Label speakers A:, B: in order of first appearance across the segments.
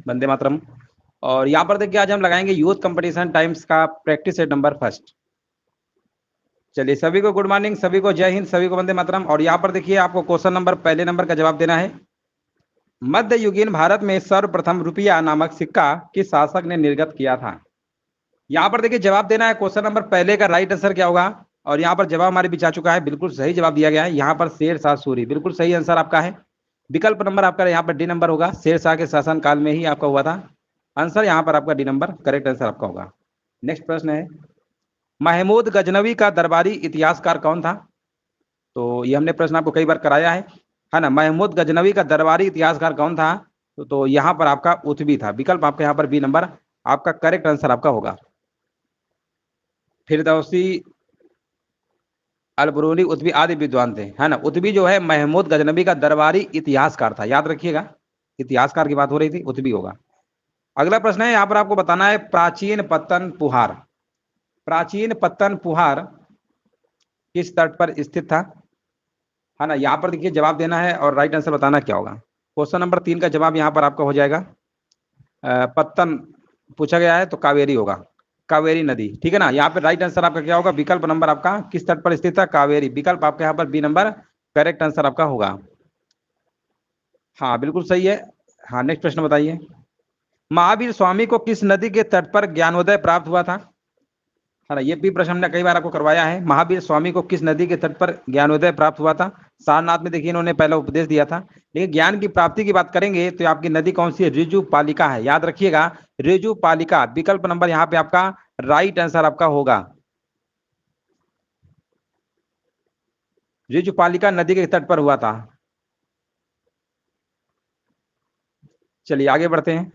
A: वंदे मातरम। और यहाँ पर देखिए आज हम लगाएंगे यूथ कंपटीशन टाइम्स का प्रैक्टिस सेट नंबर फर्स्ट। चलिए सभी को गुड मॉर्निंग, सभी को जय हिंद, सभी को वंदे मातरम। और यहाँ पर देखिए आपको क्वेश्चन नंबर पहले नंबर का जवाब देना है। मध्ययुगीन भारत में सर्वप्रथम रुपया नामक सिक्का किस शासक ने निर्गत किया था? यहाँ पर देखिए जवाब देना है। क्वेश्चन नंबर पहले का राइट आंसर क्या होगा? और यहाँ पर जवाब हमारे बीच आ चुका है, बिल्कुल सही जवाब दिया गया है। यहाँ पर शेर शाह सूरी, बिल्कुल सही आंसर आपका है। विकल्प नंबर आपका यहाँ पर डी नंबर होगा। शेर शाह के शासन काल में ही आपका हुआ था। आंसर यहाँ पर आपका डी नंबर करेक्ट आंसर आपका होगा। नेक्स्ट प्रश्न है, महमूद गजनवी का दरबारी इतिहासकार कौन था? तो ये हमने प्रश्न आपको कई बार कराया है ना। महमूद गजनवी का दरबारी इतिहासकार कौन था? तो यहाँ पर आपका उतबी था। विकल्प आपका यहाँ पर बी नंबर आपका करेक्ट आंसर आपका होगा। फिरदौसी, अलबरूनी, उतबी आदि विद्वान थे, है ना। उतबी जो है महमूद गजनवी का दरबारी इतिहासकार था, याद रखिएगा। इतिहासकार की बात हो रही थी, उतबी होगा। अगला प्रश्न है, यहाँ पर आपको बताना है प्राचीन पत्तन पुहार। प्राचीन पत्तन पुहार किस तट पर स्थित था? है ना। यहाँ पर देखिए जवाब देना है और राइट आंसर बताना क्या होगा। क्वेश्चन नंबर 3 का जवाब यहाँ पर आपका हो जाएगा पत्तन पूछा गया है तो कावेरी होगा, कावेरी नदी, ठीक है ना। यहाँ पे राइट आंसर आपका क्या होगा? विकल्प नंबर आपका किस तट पर स्थित है? कावेरी। विकल्प आपका यहाँ पर बी नंबर करेक्ट आंसर आपका होगा। हाँ बिल्कुल सही है। हाँ नेक्स्ट प्रश्न बताइए, महावीर स्वामी को किस नदी के तट पर ज्ञानोदय प्राप्त हुआ था? है ना, ये भी प्रश्न हमने कई बार आपको करवाया है। महावीर स्वामी को किस नदी के तट पर ज्ञानोदय प्राप्त हुआ था? सारनाथ में देखिए इन्होंने पहला उपदेश दिया था। लेकिन ज्ञान की प्राप्ति की बात करेंगे तो आपकी नदी कौन सी है? रिजु पालिका है, याद रखिएगा, रिजु पालिका। विकल्प नंबर यहाँ पे आपका राइट आंसर आपका होगा। रिजु पालिका नदी के तट पर हुआ था। चलिए आगे बढ़ते हैं।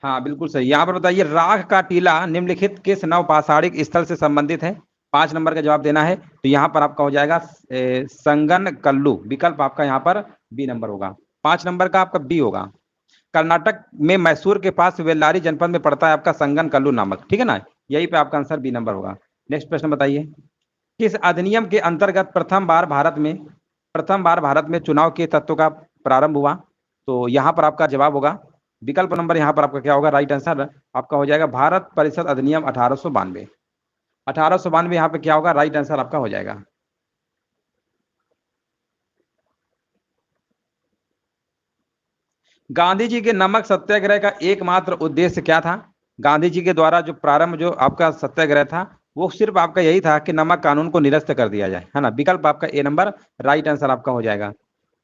A: हाँ बिल्कुल सही। यहाँ पर बताइए, राख का टीला निम्नलिखित किस नवपाषाणिक स्थल से संबंधित है? 5 नंबर का जवाब देना है। तो यहाँ पर आपका हो जाएगा संगन कल्लू। विकल्प आपका यहाँ पर बी नंबर होगा। 5 नंबर का आपका बी होगा। कर्नाटक में मैसूर के पास वेल्लारी जनपद में पड़ता है आपका संगन कल्लू नामक, ठीक है ना। यही पे आपका आंसर बी नंबर होगा। नेक्स्ट प्रश्न बताइए, किस अधिनियम के अंतर्गत प्रथम बार भारत में चुनाव के तत्व का प्रारंभ हुआ? तो यहाँ पर आपका जवाब होगा, विकल्प नंबर यहाँ पर आपका क्या होगा? राइट आंसर आपका हो जाएगा भारत परिषद अधिनियम 1892। 1892 यहाँ पे क्या होगा? राइट आंसर आपका हो जाएगा। गांधी जी के नमक सत्याग्रह का एकमात्र उद्देश्य क्या था? गांधी जी के द्वारा जो प्रारंभ जो आपका सत्याग्रह था वो सिर्फ आपका यही था कि नमक कानून को निरस्त कर दिया जाए, है ना। विकल्प आपका ए नंबर राइट आंसर आपका हो जाएगा।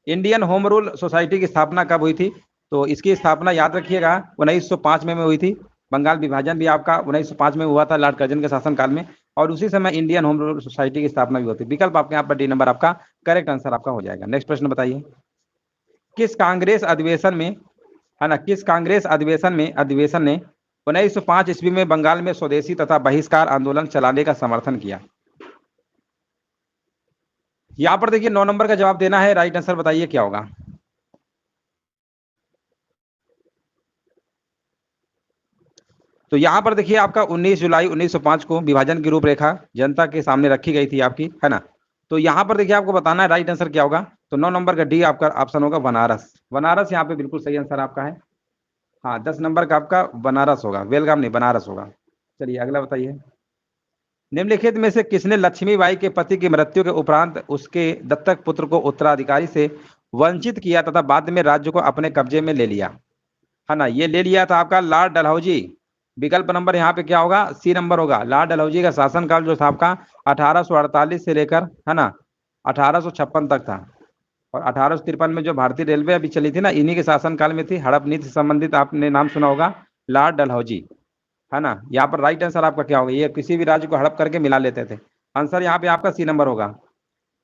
A: इंडियन होम रूल सोसाइटी की स्थापना कब हुई थी? तो इसकी स्थापना याद रखिएगा 1905 में हुई थी। बंगाल विभाजन भी आपका 1905 में हुआ था लॉर्ड कर्जन के शासनकाल में, और उसी समय इंडियन होम रूल सोसाइटी की स्थापना भी होती। विकल्प आपके यहाँ पर डी नंबर आपका करेक्ट आंसर आपका हो जाएगा। नेक्स्ट प्रश्न बताइए, किस कांग्रेस अधिवेशन में, है ना, किस कांग्रेस अधिवेशन ने 1905 ईस्वी में बंगाल में स्वदेशी तथा बहिष्कार आंदोलन चलाने का समर्थन किया? यहां पर देखिए 9 नंबर का जवाब देना है। राइट आंसर बताइए क्या होगा? तो यहां पर देखिए आपका 19 जुलाई 1905 को विभाजन की रूपरेखा जनता के सामने रखी गई थी आपकी, है ना। तो यहां पर देखिए आपको बताना है राइट आंसर क्या होगा। तो 9 नंबर का डी आपका ऑप्शन होगा बनारस। बनारस यहाँ पे बिल्कुल सही आंसर आपका है। हाँ 10 नंबर का आपका बनारस होगा, बेलगाम नहीं बनारस होगा। चलिए अगला बताइए, निम्नलिखित में से किसने लक्ष्मीबाई के पति की मृत्यु के उपरांत उसके दत्तक पुत्र को उत्तराधिकारी से वंचित किया तथा बाद में राज्य को अपने कब्जे में ले लिया? है ना, ये ले लिया था आपका लॉर्ड डलहौजी। विकल्प नंबर यहाँ पे क्या होगा? सी नंबर होगा। लॉर्ड डलहौजी का शासनकाल जो था आपका 1848 से लेकर, है ना, 1856 तक था। और 1853 में जो भारतीय रेलवे अभी चली थी ना, इन्हीं के शासनकाल में थी। हड़प नीति से संबंधित आपने नाम सुना होगा, लॉर्ड डलहौजी, है ना। यहाँ पर राइट आंसर आपका क्या होगा? ये किसी भी राज्य को हड़प करके मिला लेते थे। आंसर यहाँ पे आपका सी नंबर होगा।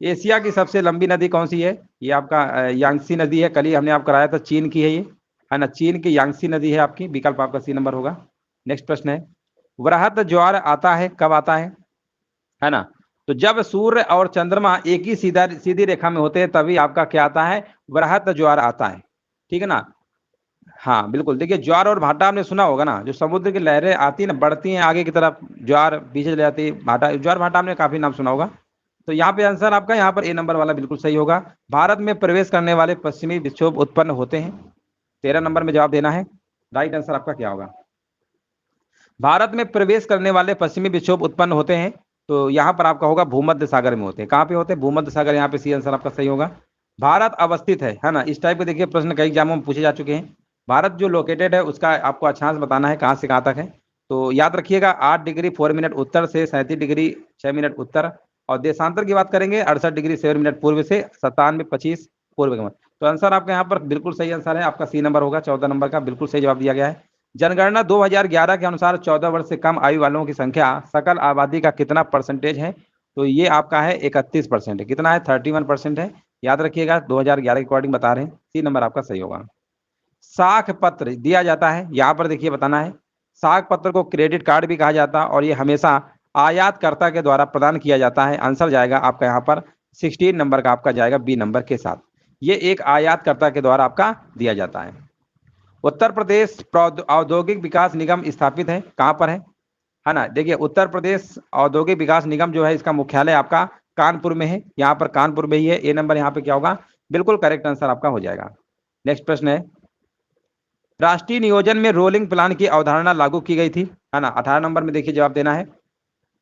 A: एशिया की सबसे लंबी नदी कौन सी है? ये आपका यांगसी नदी है। कल ही हमने आपको कराया था, चीन की है ये, है ना। चीन की यांगसी नदी है आपकी। विकल्प आपका सी नंबर होगा। नेक्स्ट प्रश्न है, वृहत ज्वार आता है कब आता है ना। तो जब सूर्य और चंद्रमा एक ही सीधी रेखा में होते हैं तभी आपका क्या आता है? वृहत ज्वार आता है, ठीक है ना। हाँ बिल्कुल, देखिए ज्वार और भाटा आपने सुना होगा ना, जो समुद्र की लहरें आती है ना, बढ़ती हैं आगे की तरफ, ज्वार पीछे चले जाती है, भाटा, ज्वार भाटा आपने काफी नाम सुना होगा। तो यहाँ पे आंसर आपका यहाँ पर ए नंबर वाला बिल्कुल सही होगा। भारत में प्रवेश करने वाले पश्चिमी विक्षोभ उत्पन्न होते हैं। 13 नंबर में जवाब देना है। राइट आंसर आपका क्या होगा? भारत में प्रवेश करने वाले पश्चिमी विक्षोभ उत्पन्न होते हैं, तो यहाँ पर आपका होगा भूमध्य सागर में होते हैं। कहाँ पे होते हैं? भूमध्य सागर, यहाँ पे सी आंसर आपका सही होगा। भारत अवस्थित है ना, इस टाइप के देखिए प्रश्न कई एग्जामों में पूछे जा चुके हैं। भारत जो लोकेटेड है उसका आपको अक्षांश बताना है कहाँ से कहाँ तक है। तो याद रखिएगा 8 डिग्री 4 मिनट उत्तर से 37 डिग्री 6 मिनट उत्तर, और देशांतर की बात करेंगे 68 डिग्री 7 मिनट पूर्व से 97 25 पूर्व के। तो आंसर आपका यहाँ पर बिल्कुल सही आंसर है, आपका सी नंबर होगा। 14 नंबर का बिल्कुल सही जवाब दिया गया है। जनगणना 2011 के अनुसार 14 वर्ष से कम आयु वालों की संख्या सकल आबादी का कितना परसेंटेज है? तो ये आपका है 31% है। कितना है? 31% है। याद रखिएगा 2011 के अकॉर्डिंग बता रहे हैं। सी नंबर आपका सही होगा। साख पत्र दिया जाता है, यहाँ पर देखिए बताना है। साख पत्र को क्रेडिट कार्ड भी कहा जाता है, और ये हमेशा आयातकर्ता के द्वारा प्रदान किया जाता है। आंसर जाएगा आपका यहाँ पर 16 नंबर का आपका जाएगा बी नंबर के साथ। ये एक आयातकर्ता के द्वारा आपका दिया जाता है। उत्तर प्रदेश औद्योगिक विकास निगम स्थापित है कहाँ पर है ना? देखिए उत्तर प्रदेश औद्योगिक विकास निगम जो है इसका मुख्यालय आपका कानपुर में है। यहाँ पर कानपुर में ही है। ए नंबर यहाँ पे क्या होगा? बिल्कुल करेक्ट आंसर आपका हो जाएगा। नेक्स्ट प्रश्न है, राष्ट्रीय नियोजन में रोलिंग प्लान की अवधारणा लागू की गई थी, है ना? 18 नंबर में देखिए जवाब देना है।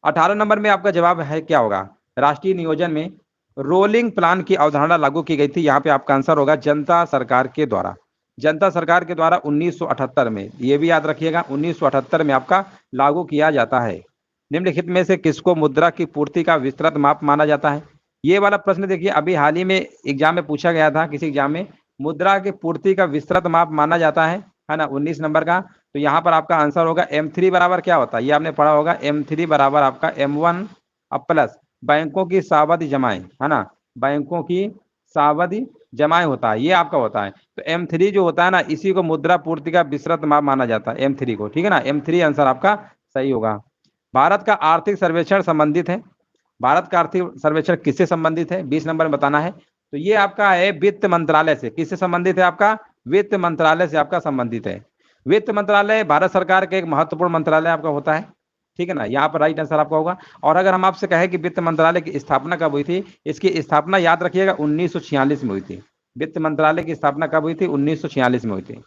A: 18 नंबर में आपका जवाब है क्या होगा? राष्ट्रीय नियोजन में रोलिंग प्लान की अवधारणा लागू की गई थी। यहाँ पे आपका आंसर होगा जनता सरकार के द्वारा। जनता सरकार के द्वारा 1978 में, ये भी याद रखिएगा 1978 में आपका लागू किया जाता है। निम्नलिखित में से किसको मुद्रा की पूर्ति का विस्तृत माप माना जाता है? ये वाला प्रश्न देखिए अभी हाल ही में एग्जाम में पूछा गया था, किसी एग्जाम में मुद्रा की पूर्ति का विस्तृत माप माना जाता है ना, 19 नंबर का। तो यहाँ पर आपका आंसर होगा M3 बराबर क्या होता है? ये आपने पढ़ा होगा, M3 बराबर आपका M1 प्लस बैंकों की सावधि जमाएं, है ना, बैंकों की सावधि जमाएं होता है, ये आपका होता है। तो M3 जो होता है ना, इसी को मुद्रा पूर्ति का विस्तृत माप माना जाता है, M3 को। ठीक है ना, M3 आंसर आपका सही होगा। भारत का आर्थिक सर्वेक्षण संबंधित है। भारत का आर्थिक सर्वेक्षण किससे संबंधित है? 20 नंबर में बताना है। तो ये आपका है वित्त मंत्रालय से। किससे संबंधित है? आपका वित्त मंत्रालय से आपका संबंधित है। वित्त मंत्रालय भारत सरकार का एक महत्वपूर्ण मंत्रालय आपका होता है। ठीक है ना, यहाँ पर राइट आंसर आपका होगा। और अगर हम आपसे कहें कि वित्त मंत्रालय की स्थापना कब हुई थी, इसकी स्थापना याद रखिएगा 1946 में हुई थी। वित्त मंत्रालय की स्थापना कब हुई थी? 1946 में हुई थी।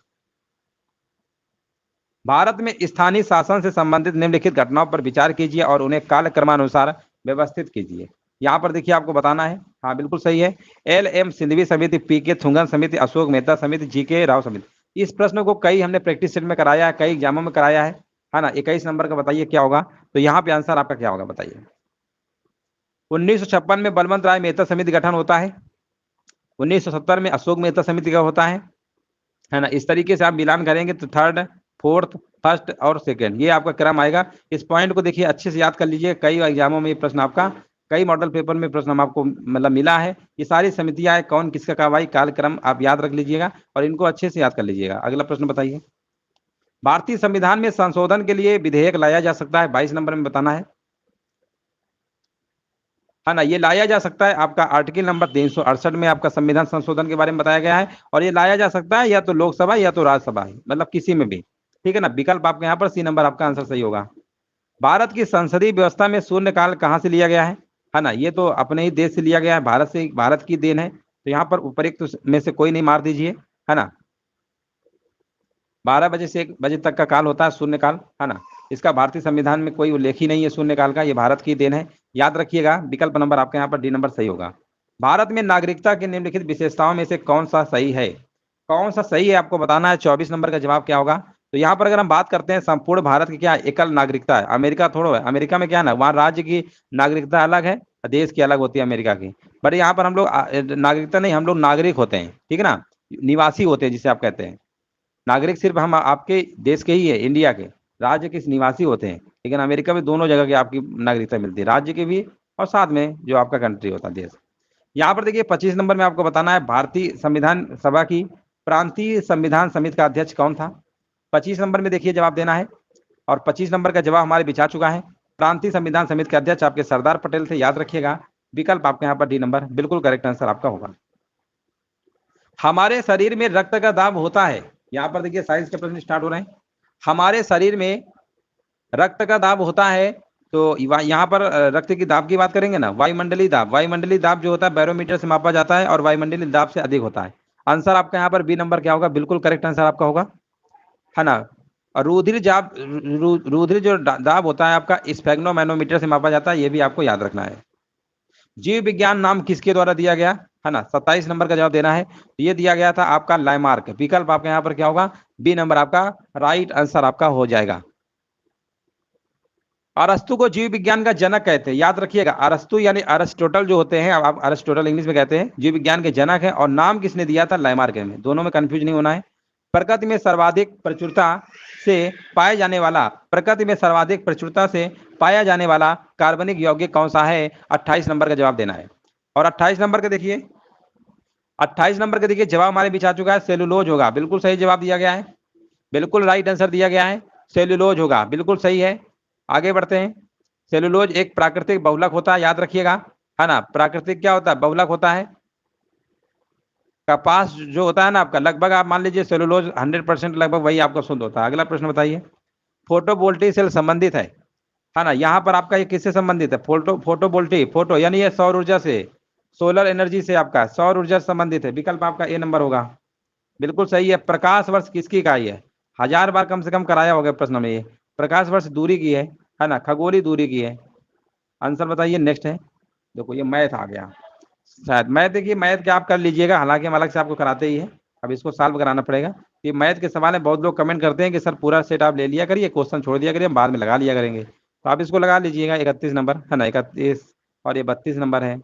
A: भारत में स्थानीय शासन से संबंधित निम्नलिखित घटनाओं पर विचार कीजिए और उन्हें कालक्रमानुसार व्यवस्थित कीजिए। यहाँ पर देखिए आपको बताना है। हाँ बिल्कुल सही है। LM सिंघवी समिति, PK थुंगन समिति, अशोक मेहता समिति, GK राव समिति। इस प्रश्न को कई हमने प्रैक्टिस सेट में कराया है, कई एग्जामों में कराया है ना। 21 नंबर का बताइए क्या होगा? तो यहाँ पे आंसर आपका क्या होगा बताइए? 1956 में बलवंत राय मेहता समिति गठन होता है। 1970 में अशोक मेहता समिति का होता है ना। इस तरीके से आप मिलान करेंगे तो थर्ड, फोर्थ, फर्स्ट और सेकंड, ये आपका क्रम आएगा। इस पॉइंट को देखिए अच्छे से याद कर लीजिए। कई एग्जामों में ये प्रश्न आपका, कई मॉडल पेपर में प्रश्न हम आपको मतलब मिला है। ये सारी समितियां है, कौन किसका कार्रवाई, कालक्रम आप याद रख लीजिएगा और इनको अच्छे से याद कर लीजिएगा। अगला प्रश्न बताइए, भारतीय संविधान में संशोधन के लिए विधेयक लाया जा सकता है? 22 नंबर में बताना है ना। ये लाया जा सकता है आपका आर्टिकल नंबर 368 में आपका संविधान संशोधन के बारे में बताया गया है। और ये लाया जा सकता है या तो लोकसभा या तो राज्यसभा, मतलब किसी में भी। ठीक है ना, विकल्प आपका यहाँ पर सी नंबर आपका आंसर सही होगा। भारत की संसदीय व्यवस्था में शून्यकाल कहाँ से लिया गया है ना। ये तो अपने ही देश से लिया गया है, भारत से, भारत की देन है। तो यहाँ पर उपयुक्त में से कोई नहीं मार दीजिए, है ना। 12 बजे से 1 बजे तक का काल होता है शून्यकाल, है ना। इसका भारतीय संविधान में कोई उल्लेख ही नहीं है शून्यकाल का, ये भारत की देन है। याद रखिएगा विकल्प नंबर आपके यहाँ पर डी नंबर सही होगा। भारत में नागरिकता की निम्नलिखित विशेषताओं में से कौन सा सही है? कौन सा सही है आपको बताना है। 24 नंबर का जवाब क्या होगा? तो यहाँ पर अगर हम बात करते हैं संपूर्ण भारत की क्या एकल नागरिकता है, अमेरिका थोड़ा है। अमेरिका में क्या है ना, वहाँ राज्य की नागरिकता अलग है, देश की अलग होती है अमेरिका की। बट यहाँ पर हम लोग नागरिकता नहीं, हम लोग नागरिक होते हैं। ठीक है ना, निवासी होते हैं जिसे आप कहते हैं। नागरिक सिर्फ हम आपके देश के ही है, इंडिया के राज्य के निवासी होते हैं। लेकिन अमेरिका में दोनों जगह की आपकी नागरिकता मिलती है, राज्य की भी और साथ में जो आपका कंट्री होता है, देश। यहाँ पर देखिए 25 नंबर में आपको बताना है, भारतीय संविधान सभा की प्रांतीय संविधान समिति का अध्यक्ष कौन था? 25 नंबर में देखिए जवाब देना है। और 25 नंबर का जवाब हमारे बिछा चुका है। प्रांतीय संविधान समिति के अध्यक्ष आपके सरदार पटेल थे, याद रखिएगा। विकल्प आपके यहाँ पर डी नंबर बिल्कुल करेक्ट आंसर आपका होगा। हमारे शरीर में रक्त का दाब होता है, यहाँ पर देखिए साइंस के प्रश्न स्टार्ट हो रहे हैं। हमारे शरीर में रक्त का दाब होता है, तो यहाँ पर रक्त की दाब की बात करेंगे ना, वायुमंडलीय दाब। वायुमंडलीय दाब जो होता है बैरोमीटर से मापा जाता है और वायुमंडलीय दाब से अधिक होता है। आंसर आपका यहाँ पर बी नंबर क्या होगा, बिल्कुल करेक्ट आंसर आपका होगा, है ना। और रुधिर जो दाब होता है आपका स्फेग्नोमैनोमीटर से मापा जाता है, ये भी आपको याद रखना है। जीव विज्ञान नाम किसके द्वारा दिया गया, है ना। 27 नंबर का जवाब देना है। ये दिया गया था आपका लाइमार्क। विकल्प आपका यहाँ पर क्या होगा, बी नंबर आपका राइट आंसर आपका हो जाएगा। अरस्तु को जीव विज्ञान का जनक कहते हैं, याद रखिएगा। अरस्तु यानी अरिस्टोटल जो होते हैं, आप अरिस्टोटल इंग्लिश में कहते हैं, जीव विज्ञान के जनक है। और नाम किसने दिया था, लाइमार्क में। दोनों में कंफ्यूज नहीं होना है। प्रकृति में सर्वाधिक प्रचुरता से पाए जाने वाला, प्रकृति में सर्वाधिक प्रचुरता से पाया जाने वाला कार्बनिक यौगिक कौन सा है, 28 नंबर का जवाब देना है। और 28 नंबर का देखिए, 28 नंबर का देखिए जवाब हमारे बीच आ चुका है, सेलुलोज होगा। बिल्कुल सही जवाब दिया गया है, बिल्कुल राइट आंसर दिया गया है, सेलुलोज होगा, बिल्कुल सही है। आगे बढ़ते हैं। सेलुलोज एक प्राकृतिक बहुलक होता है, याद रखिएगा, है ना। प्राकृतिक क्या होता है, बहुलक होता है। कपास जो होता है ना आपका, लगभग आप मान लीजिए सेलुलोज 100% लगभग वही आपका शुद्ध होता है। अगला प्रश्न बताइए। फोटोवोल्टिक सेल संबंधित है ना। यहाँ पर आपका ये किससे संबंधित है, फोटोवोल्टिक, फोटो यानी ये सौर ऊर्जा से, सोलर एनर्जी से आपका सौर ऊर्जा संबंधित है। विकल्प आपका ए नंबर होगा, बिल्कुल सही है। प्रकाश वर्ष किसकी इकाई है, 1000 बार कम से कम कराया होगा प्रश्न में ये। प्रकाश वर्ष दूरी की है ना, खगोलीय दूरी की है। आंसर बताइए। नेक्स्ट है, देखो ये मैथ आ गया शायद। मैथ देखिए, मैथ क्या आप कर लीजिएगा, हालांकि हम अलग से आपको कराते ही है, अब इसको सॉल्व कराना पड़ेगा। कि मैथ के सवाल में बहुत लोग कमेंट करते हैं कि सर पूरा सेट आप ले लिया करिए, क्वेश्चन छोड़ दिया करिए, हम बाद में लगा लिया करेंगे। तो आप इसको लगा लीजिएगा। 31 नंबर है ना, 31, और ये 32 नंबर है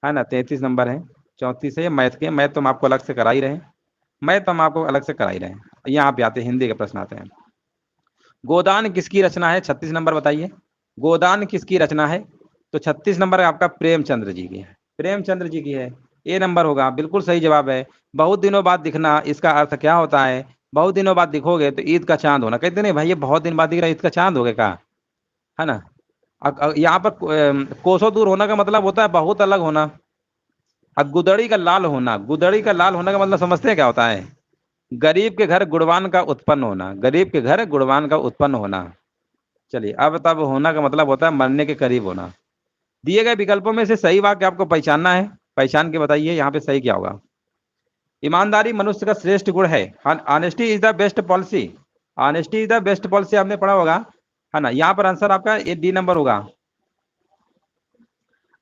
A: ना, 33 नंबर है, 34 है। ये मैथ के, मैथ तो हम आपको अलग से करा ही रहे हैं, मैथ तो हम आपको अलग से करा ही रहे हैं। यहाँ पे आते हैं, हिंदी के प्रश्न आते हैं। गोदान किसकी रचना है, 36 नंबर बताइए। गोदान किसकी रचना है, तो 36 नंबर आपका प्रेमचंद्र जी की है, प्रेमचंद्र जी की है। ए नंबर होगा, बिल्कुल सही जवाब है। बहुत दिनों बाद दिखना, इसका अर्थ क्या होता है, बहुत दिनों बाद दिखोगे तो ईद का चांद होना। कहते नहीं भाई ये बहुत दिन बाद दिख रहा है, ईद का चांद हो गया का, है ना। यहाँ पर कोसों दूर होना का मतलब होता है बहुत अलग होना। अब गुदड़ी का लाल होना, गुदड़ी का लाल होने का मतलब समझते हैं क्या होता है, गरीब के घर गुणवान का उत्पन्न होना, गरीब के घर गुणवान का उत्पन्न होना। चलिए, अब तब होना का मतलब होता है मरने के करीब होना। दिए गए विकल्पों में से सही वाक्य आपको पहचानना है, पहचान के बताइए यहाँ पे सही क्या होगा। ईमानदारी मनुष्य का श्रेष्ठ गुण है, honesty is the best policy, honesty is the best policy आपने पढ़ा होगा, है ना। यहाँ पर आंसर आपका ये डी नंबर होगा।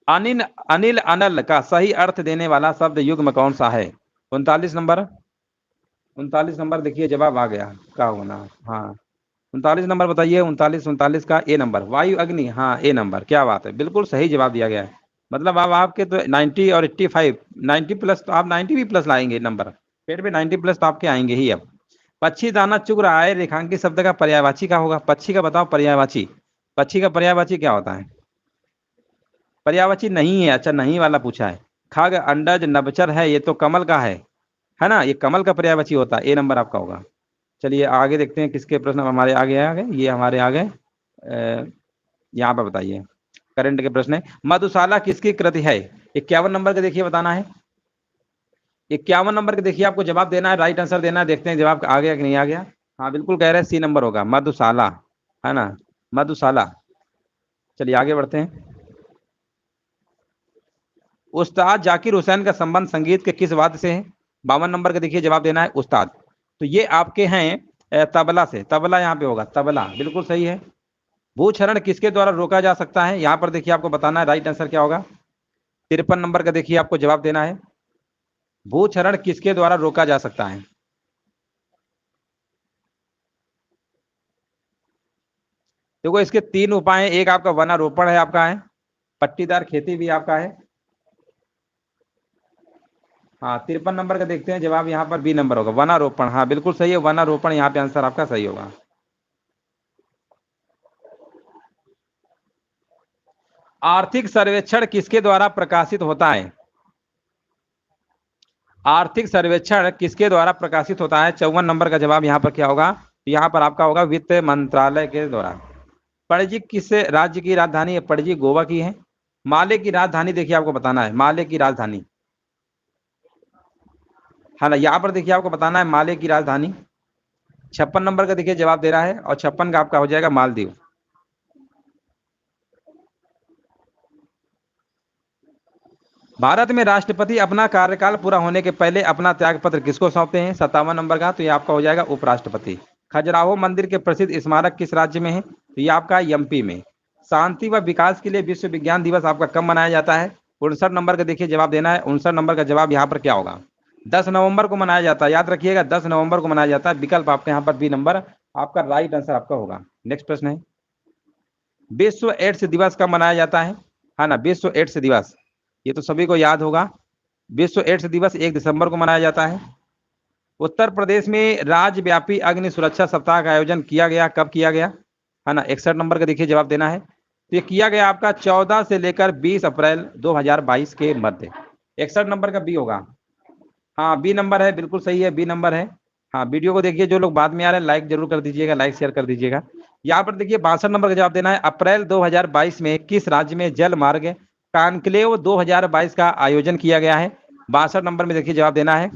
A: अनिल अनिल अनल का सही अर्थ देने वाला शब्द युग्म कौन सा है, 39 नंबर। 39 नंबर देखिए जवाब आ गया, क्या होना। हाँ, 39 नंबर बताइए। 39 का ए नंबर, वायु अग्नि, हाँ ए नंबर, क्या बात है, बिल्कुल सही जवाब दिया गया है। मतलब अब आपके तो 90 और 85, 90 प्लस, तो आप 90 भी प्लस लाएंगे नंबर, पेट पे 90 प्लस तो आपके आएंगे ही। अब पक्षी दाना चुग रहा है, रेखांकित शब्द का पर्यायवाची का होगा, पक्षी का बताओ पर्यायवाची, पक्षी का पर्यायवाची क्या होता है, पर्यायवाची नहीं है, अच्छा नहीं वाला पूछा है। खग, अंडज, नभचर है, ये तो कमल का है ना, ये कमल का पर्यायवाची होता है, ए नंबर आपका होगा। चलिए आगे देखते हैं किसके प्रश्न हमारे आगे आ गए, ये हमारे आ गए। यहाँ पर बताइए, करंट के प्रश्न है। मधुशाला किसकी कृति है, 51 नंबर का देखिए बताना है। 51 नंबर के देखिए आपको जवाब देना है, राइट आंसर देना है। देखते हैं जवाब आ गया कि नहीं आ गया। हाँ बिल्कुल कह रहे हैं, सी नंबर होगा, मधुशाला, है ना, मधुशाला। चलिए आगे बढ़ते हैं। उस्ताद जाकिर हुसैन का संबंध संगीत के किस वाद्य से है, 52 नंबर का देखिए जवाब देना है, उस्ताद। तो ये आपके हैं तबला से, तबला यहाँ पे होगा, तबला, बिल्कुल सही है। भूक्षरण किसके द्वारा रोका जा सकता है, यहाँ पर देखिए आपको बताना है राइट आंसर क्या होगा। 53 नंबर का देखिए आपको जवाब देना है, भूक्षरण किसके द्वारा रोका जा सकता है। देखो इसके 3 उपाय हैं, एक आपका वनारोपण है, आपका है पट्टीदार खेती भी आपका है। हाँ 53 नंबर का देखते हैं जवाब, यहाँ पर बी नंबर होगा, वनारोपण, हाँ बिल्कुल सही है, वनारोपण यहाँ पे आंसर आपका सही होगा। आर्थिक सर्वेक्षण किसके द्वारा प्रकाशित होता है, आर्थिक सर्वेक्षण किसके द्वारा प्रकाशित होता है, 54 नंबर का जवाब यहाँ पर क्या होगा, यहाँ पर आपका होगा वित्त मंत्रालय के द्वारा। पणजी किस राज्य की राजधानी है, पणजी गोवा की है। माले की राजधानी देखिए आपको बताना है, माले की राजधानी, है ना, यहाँ पर देखिए आपको बताना है माले की राजधानी। 56 नंबर का देखिए जवाब दे रहा है, और 56 का आपका हो जाएगा मालदीव। भारत में राष्ट्रपति अपना कार्यकाल पूरा होने के पहले अपना त्याग पत्र किसको सौंपते हैं? 57 नंबर का, तो ये आपका हो जाएगा उपराष्ट्रपति। खजुराहो मंदिर के प्रसिद्ध स्मारक किस राज्य में है? तो ये आपका एमपी में। शांति व विकास के लिए विश्व विज्ञान दिवस आपका कब मनाया जाता है? 59 नंबर का देखिए जवाब देना है। 59 नंबर का जवाब यहाँ पर क्या होगा? 10 नवंबर को मनाया जाता है, याद रखिएगा 10 नवंबर को मनाया जाता है। विकल्प आपके यहाँ पर बी नंबर आपका राइट आंसर आपका होगा। नेक्स्ट प्रश्न है, विश्व एड्स दिवस कब मनाया जाता है ना? विश्व एड्स दिवस ये तो सभी को याद होगा। विश्व एड्स दिवस 1 दिसंबर को मनाया जाता है। उत्तर प्रदेश में राज्यव्यापी अग्नि सुरक्षा सप्ताह का आयोजन किया गया, कब किया गया? है ना, 61 नंबर का देखिए जवाब देना है। तो ये किया गया आपका 14 से लेकर 20 अप्रैल 2022 के मध्य। 61 नंबर का बी होगा। हाँ बी नंबर है, बिल्कुल सही है, बी नंबर है। हाँ वीडियो को देखिए, जो लोग बाद में आ रहे हैं लाइक जरूर कर दीजिएगा, लाइक शेयर कर दीजिएगा। यहाँ पर देखिए 62 नंबर का जवाब देना है। अप्रैल 2022 में किस राज्य में जल मार्ग कॉन्क्लेव 2022 का आयोजन किया गया है? 62 नंबर में देखिए जवाब देना है।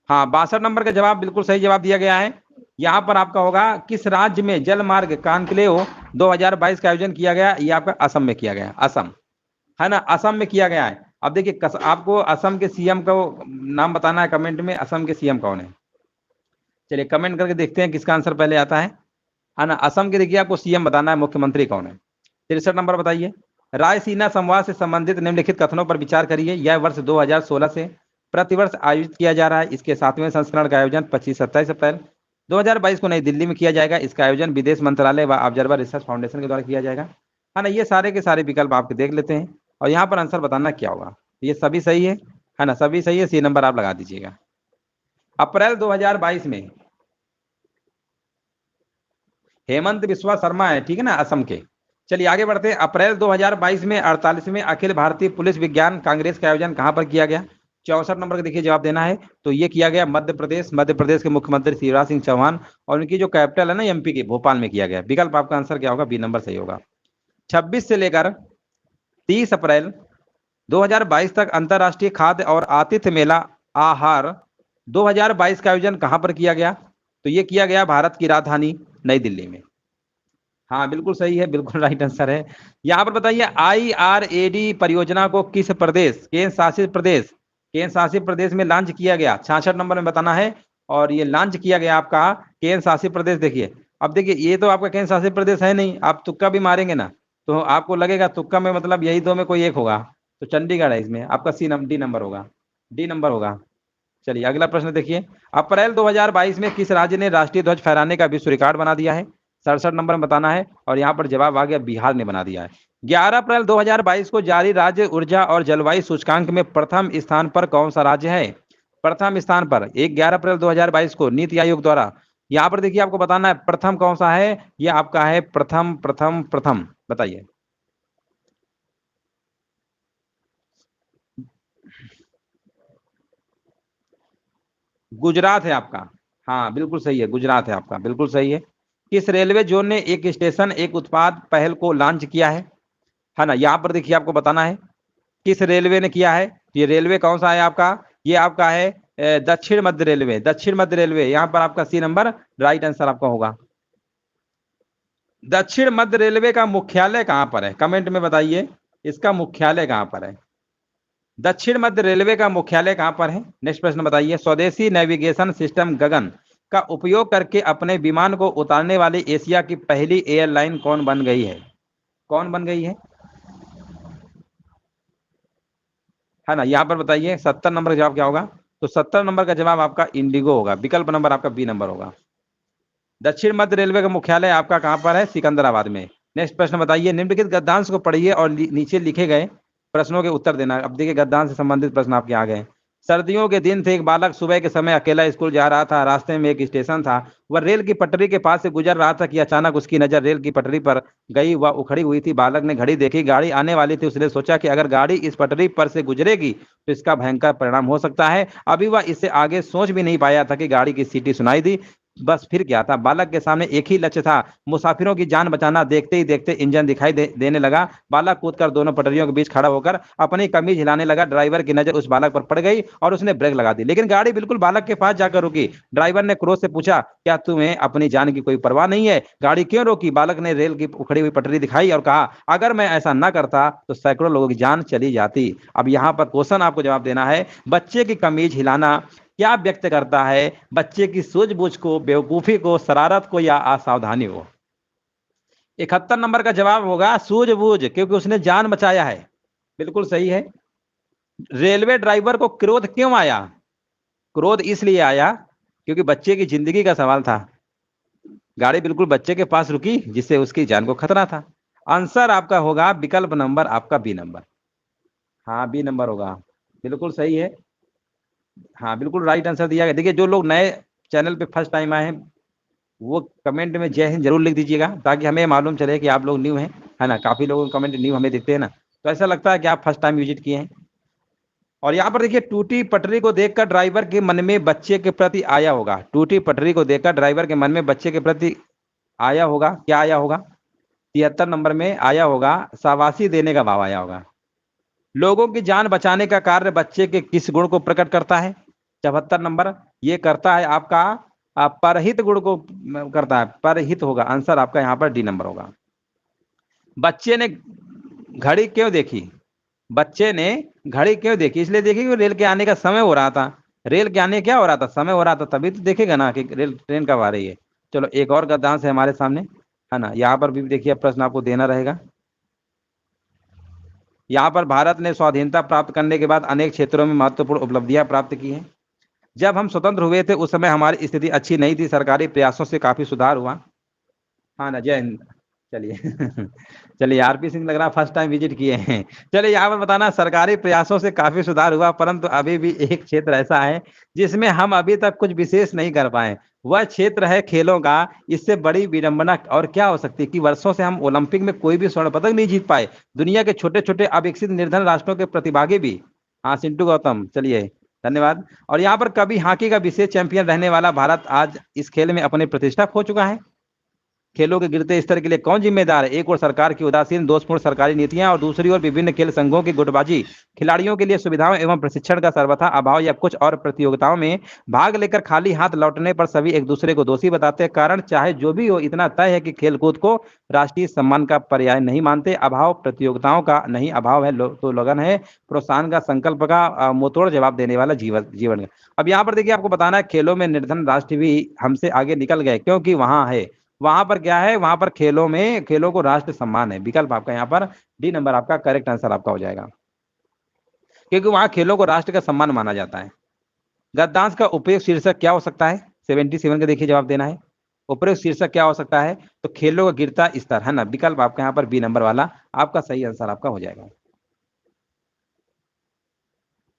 A: हाँ 62 नंबर का जवाब बिल्कुल सही जवाब दिया गया है। यहाँ पर आपका होगा किस राज्य में जल मार्ग कॉन्क्लेव 2022 का आयोजन किया गया? ये आपका असम में किया गया, असम, है ना, असम में किया गया है। अब देखिए आपको असम के सीएम का नाम बताना है कमेंट में, असम के सीएम कौन है? चलिए कमेंट करके देखते हैं किसका आंसर पहले आता है ना। असम के देखिए आपको सीएम बताना है, मुख्यमंत्री कौन है। 63 नंबर बताइए, रायसीना संवाद से संबंधित निम्नलिखित कथनों पर विचार करिए। यह वर्ष 2016 से प्रतिवर्ष आयोजित किया जा रहा है। इसके 7वें संस्करण का आयोजन 25-27 अप्रैल 2022 को नई दिल्ली में किया जाएगा। इसका आयोजन विदेश मंत्रालय व ऑब्जर्वर रिसर्च फाउंडेशन के द्वारा किया जाएगा, है ना। ये सारे के सारे विकल्प आपके देख लेते हैं, और यहाँ पर आंसर बताना क्या होगा। ये सभी सही है ना, सभी सही है। सी नंबर आप लगा दीजिएगा। अप्रैल 2022 में हेमंत बिस्वा शर्मा है, ठीक है ना, असम के। चलिए आगे बढ़ते हैं। अप्रैल 2022 में 48वें अखिल भारतीय पुलिस विज्ञान कांग्रेस का आयोजन कहां पर किया गया? 64 नंबर का देखिए जवाब देना है। तो ये किया गया मध्य प्रदेश, मध्य प्रदेश के मुख्यमंत्री शिवराज सिंह चौहान, और उनकी जो कैपिटल है ना एमपी की, भोपाल में किया गया। विकल्प आपका आंसर क्या होगा? बी नंबर सही होगा। 26 से लेकर 30 अप्रैल 2022 तक अंतर्राष्ट्रीय खाद्य और आतिथ्य मेला आहार 2022 का आयोजन कहां पर किया गया? तो ये किया गया भारत की राजधानी नई दिल्ली में। हाँ बिल्कुल सही है, बिल्कुल राइट आंसर है। यहाँ पर बताइए IRAD परियोजना को किस प्रदेश, केंद्र शासित प्रदेश में लॉन्च किया गया? 66 नंबर में बताना है। और ये लॉन्च किया गया आपका केंद्र शासित प्रदेश। देखिए अब देखिए, ये तो आपका केंद्र शासित प्रदेश है नहीं, आप तुक्का भी मारेंगे ना तो आपको लगेगा तुक्का में मतलब यही दो में कोई एक होगा, तो चंडीगढ़ है इसमें आपका। डी नंबर होगा, डी नंबर होगा। चलिए अगला प्रश्न देखिए, अप्रैल 2022 में किस राज्य ने राष्ट्रीय ध्वज फहराने का विश्व रिकॉर्ड बना दिया है? 67 नंबर में बताना है, और यहाँ पर जवाब आ गया बिहार ने बना दिया है। 11 अप्रैल 2022 को जारी राज्य ऊर्जा और जलवायु सूचकांक में प्रथम स्थान पर कौन सा राज्य है? प्रथम स्थान पर 11 अप्रैल 2022 को नीति आयोग द्वारा, यहाँ पर देखिए आपको बताना है प्रथम कौन सा है। ये आपका है प्रथम प्रथम प्रथम, बताइए। गुजरात है आपका। हाँ बिल्कुल सही है, गुजरात है आपका, बिल्कुल सही है। किस रेलवे जोन ने एक स्टेशन एक उत्पाद पहल को लॉन्च किया है ना। यहाँ पर देखिए आपको बताना है किस रेलवे ने किया है। ये रेलवे कौन सा है आपका? ये आपका है दक्षिण मध्य रेलवे, दक्षिण मध्य रेलवे। यहाँ पर आपका सी नंबर राइट आंसर आपका होगा। दक्षिण मध्य रेलवे का मुख्यालय कहाँ पर है? कमेंट में बताइए इसका मुख्यालय कहाँ पर है। दक्षिण मध्य रेलवे का मुख्यालय कहां पर है? नेक्स्ट प्रश्न बताइए, स्वदेशी नेविगेशन सिस्टम गगन का उपयोग करके अपने विमान को उतारने वाली एशिया की पहली एयरलाइन कौन बन गई है? कौन बन गई है ना। यहां पर बताइए 70 नंबर का जवाब क्या होगा? तो 70 नंबर का जवाब आपका इंडिगो होगा। विकल्प नंबर आपका बी नंबर होगा। दक्षिण मध्य रेलवे का मुख्यालय आपका कहां पर है? सिकंदराबाद में। नेक्स्ट प्रश्न बताइए, निम्नलिखित गद्यांश को पढ़िए और नीचे लिखे गए प्रश्नों के उत्तर देना। अब देखिए गद्यांश से संबंधित प्रश्न आपके आ गए। सर्दियों के दिन थे, एक बालक सुबह के समय अकेला स्कूल जा रहा था। रास्ते में एक स्टेशन था, वह रेल की पटरी के पास से गुजर रहा था कि अचानक उसकी नजर रेल की पटरी पर गई। वह उखड़ी हुई थी। बालक ने घड़ी देखी, गाड़ी आने वाली थी। उसने सोचा कि अगर गाड़ी इस पटरी पर से गुजरेगी तो इसका भयंकर परिणाम हो सकता है। अभी वह इससे आगे सोच भी नहीं पाया था कि गाड़ी की सीटी सुनाई दी। बस फिर क्या था, बालक के सामने एक ही लक्ष्य था, मुसाफिरों की जान बचाना। देखते ही देखते इंजन दिखाई देने लगा। बालक कूदकर दोनों पटरियों के बीच खड़ा होकर अपनी कमीज हिलाने लगा। ड्राइवर की नजर उस बालक पर पड़ गई और उसने ब्रेक लगा दी, लेकिन गाड़ी बिल्कुल बालक के पास जाकर रुकी। ड्राइवर ने क्रोध से पूछा, क्या तुम्हें अपनी जान की कोई परवाह नहीं है? गाड़ी क्यों रोकी? बालक ने रेल की उखड़ी हुई पटरी दिखाई और कहा, अगर मैं ऐसा न करता तो सैकड़ों लोगों की जान चली जाती। अब यहाँ पर क्वेश्चन आपको जवाब देना है, बच्चे की कमीज हिलाना क्या व्यक्त करता है? बच्चे की सूझबूझ को, बेवकूफी को, शरारत को, या असावधानी को? 71 नंबर का जवाब होगा सूझबूझ, क्योंकि उसने जान बचाया है। बिल्कुल सही है। रेलवे ड्राइवर को क्रोध क्यों आया? क्रोध इसलिए आया क्योंकि बच्चे की जिंदगी का सवाल था। गाड़ी बिल्कुल बच्चे के पास रुकी जिससे उसकी जान को खतरा था। आंसर आपका होगा विकल्प नंबर आपका बी नंबर। हाँ, बी नंबर होगा। बिल्कुल सही है। हाँ, बिल्कुल राइट आंसर दिया गया। देखिए, जो लोग नए चैनल पे फर्स्ट टाइम आए हैं वो कमेंट में जय हिंद जरूर लिख दीजिएगा, ताकि हमें मालूम चले कि आप लोग न्यू हैं, है ना। काफी लोगों के कमेंट न्यू हमें दिखते हैं ना, तो ऐसा लगता है कि आप फर्स्ट टाइम विजिट किए हैं। और यहाँ पर देखिए, टूटी पटरी को देखकर ड्राइवर के मन में बच्चे के प्रति आया होगा। टूटी पटरी को देखकर ड्राइवर के मन में बच्चे के प्रति आया होगा, क्या आया होगा? 73 नंबर में आया होगा शाबाशी देने का भाव आया होगा। लोगों की जान बचाने का कार्य बच्चे के किस गुण को प्रकट करता है? 74 नंबर, ये करता है आपका परहित गुण को करता है। परहित होगा आंसर आपका यहाँ पर डी नंबर होगा। बच्चे ने घड़ी क्यों देखी? बच्चे ने घड़ी क्यों देखी? इसलिए देखी कि रेल के आने का समय हो रहा था। रेल के आने क्या हो रहा था? समय हो रहा था, तभी तो देखेगा ना कि रेल ट्रेन कब आ रही है। चलो, एक और गद्दांश है हमारे सामने, है ना। यहाँ पर भी देखिए प्रश्न आपको देना रहेगा। यहाँ पर भारत ने स्वाधीनता प्राप्त करने के बाद अनेक क्षेत्रों में महत्वपूर्ण उपलब्धियां प्राप्त की हैं। जब हम स्वतंत्र हुए थे उस समय हमारी स्थिति अच्छी नहीं थी, सरकारी प्रयासों से काफी सुधार हुआ। हाँ ना, जय हिंद। चलिए चलिए, आरपी सिंह लग रहा फर्स्ट टाइम विजिट किए हैं। चलिए, यहाँ पर बताना, सरकारी प्रयासों से काफी सुधार हुआ, परंतु अभी भी एक क्षेत्र ऐसा है जिसमें हम अभी तक कुछ विशेष नहीं कर पाए। वह क्षेत्र है खेलों का। इससे बड़ी विडंबना और क्या हो सकती है कि वर्षों से हम ओलंपिक में कोई भी स्वर्ण पदक नहीं जीत पाए। दुनिया के छोटे छोटे अविकसित निर्धन राष्ट्रों के प्रतिभागी भी। हाँ, सिंटू गौतम, चलिए, धन्यवाद। और यहाँ पर कभी हॉकी का विशेष चैंपियन रहने वाला भारत आज इस खेल में अपनी प्रतिष्ठा खो चुका है। खेलों के गिरते स्तर के लिए कौन जिम्मेदार है? एक ओर सरकार की उदासीन दोषपूर्ण सरकारी नीतियां और दूसरी ओर विभिन्न खेल संघों की गुटबाजी। खिलाड़ियों के लिए सुविधाओं एवं प्रशिक्षण का सर्वथा अभाव, या कुछ और प्रतियोगिताओं में भाग लेकर खाली हाथ लौटने पर सभी एक दूसरे को दोषी बताते हैं। कारण चाहे जो भी हो, इतना तय है कि खेलकूद को राष्ट्रीय सम्मान का पर्याय नहीं मानते। अभाव प्रतियोगिताओं का नहीं, अभाव है तो लगन है प्रोत्साहन का, संकल्प का मुंहतोड़ जवाब देने वाला जीवन का। अब यहाँ पर देखिए, आपको बताना है खेलों में निर्धन राष्ट्र भी हमसे आगे निकल गए, क्योंकि वहां है, वहां पर क्या है, वहां पर खेलों में, खेलों को राष्ट्र सम्मान है। विकल्प आपका यहाँ पर डी नंबर आपका करेक्ट आंसर आपका हो जाएगा, क्योंकि वहां खेलों को राष्ट्र का सम्मान माना जाता है। गद्यांश का उपयुक्त शीर्षक क्या हो सकता है? 77 का देखिए जवाब देना है। उपयुक्त शीर्षक क्या हो सकता है? तो खेलों का गिरता स्तर, है ना। विकल्प आपका यहाँ पर बी नंबर वाला आपका सही आंसर आपका हो जाएगा।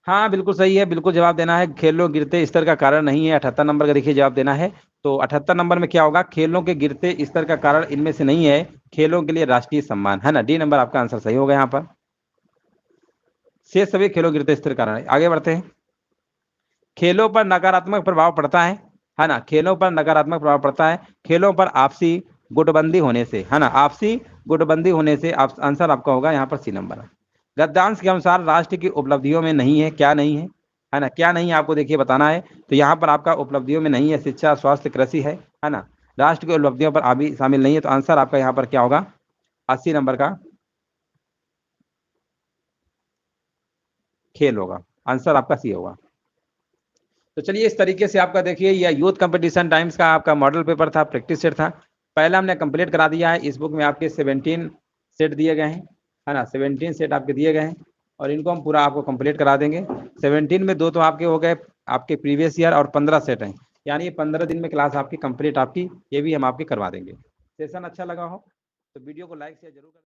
A: हाँ, बिल्कुल सही है, बिल्कुल जवाब देना है। खेलों गिरते स्तर का कारण नहीं है। 78 नंबर का देखिए जवाब देना है। तो 78 नंबर में क्या होगा? खेलों के गिरते स्तर का कारण इनमें से नहीं है खेलों के लिए राष्ट्रीय सम्मान, है ना। डी नंबर आपका आंसर सही होगा यहाँ पर। शेष सभी खेलों गिरते स्तर कारण। आगे बढ़ते हैं। खेलों पर नकारात्मक प्रभाव पड़ता है ना। खेलों पर नकारात्मक प्रभाव पड़ता है खेलों पर आपसी गुटबंदी होने से, है ना। आपसी गुटबंदी होने से आंसर आपका होगा यहाँ पर सी नंबर। गद्यांश के अनुसार राष्ट्र की उपलब्धियों में नहीं है, क्या नहीं है ना। क्या नहीं है आपको देखिए बताना है। तो यहाँ पर आपका उपलब्धियों में नहीं है शिक्षा, स्वास्थ्य, कृषि है ना। राष्ट्र की उपलब्धियों पर अभी शामिल नहीं है, तो आंसर आपका यहाँ पर क्या होगा? 80 नंबर का खेल होगा। आंसर आपका सी होगा। तो चलिए, इस तरीके से आपका देखिए, यह यूथ कंपटीशन टाइम्स का आपका मॉडल पेपर था, प्रैक्टिस सेट था। पहला हमने कंप्लीट करा दिया है। इस बुक में आपके 17 सेट दिए गए हैं, है ना। 17 सेट आपके दिए गए हैं और इनको हम पूरा आपको कंप्लीट करा देंगे। 17 में 2 तो आपके हो गए आपके प्रीवियस ईयर, और 15 सेट हैं, यानी 15 दिन में क्लास आपकी कंप्लीट आपकी, ये भी हम आपकी करवा देंगे। सेशन अच्छा लगा हो तो वीडियो को लाइक शेयर जरूर करें।